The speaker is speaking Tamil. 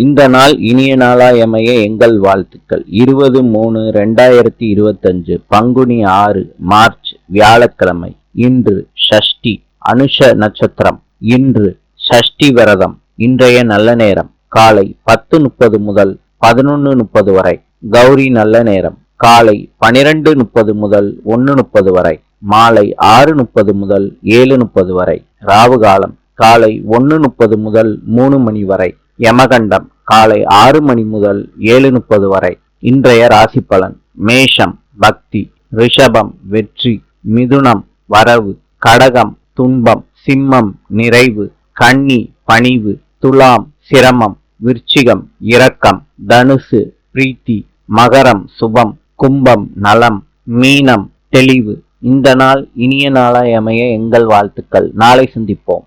இந்த நாள் இனிய நாளாய் அமைய எங்கள் வாழ்த்துக்கள். 20/3/2025 பங்குனி 6 மார்ச் வியாழக்கிழமை. இன்று ஷஷ்டி அனுஷ நட்சத்திரம். இன்று ஷஷ்டி விரதம். இன்றைய நல்ல நேரம் காலை 10:30 முதல் 11:30 வரை. கௌரி நல்ல நேரம் காலை 12:30 முதல் 1:30 வரை. மாலை 6:30 முதல் 7:30 வரை. ராவு காலம் காலை 1:30 முதல் 3 மணி வரை. யமகண்டம் காலை 6 மணி முதல் 7:30 வரை. இன்றைய ராசி பலன்: மேஷம் பக்தி, ரிஷபம் வெற்றி, மிதுனம் வரவு, கடகம் துன்பம், சிம்மம் நிறைவு, கன்னி பணிவு, துலாம் சிரமம், விருச்சிகம் இரக்கம், தனுசு பிரீத்தி, மகரம் சுபம், கும்பம் நலம், மீனம் தெளிவு. இந்த நாள் இனிய நாளாய் அமைய எங்கள் வாழ்த்துக்கள். நாளை சந்திப்போம்.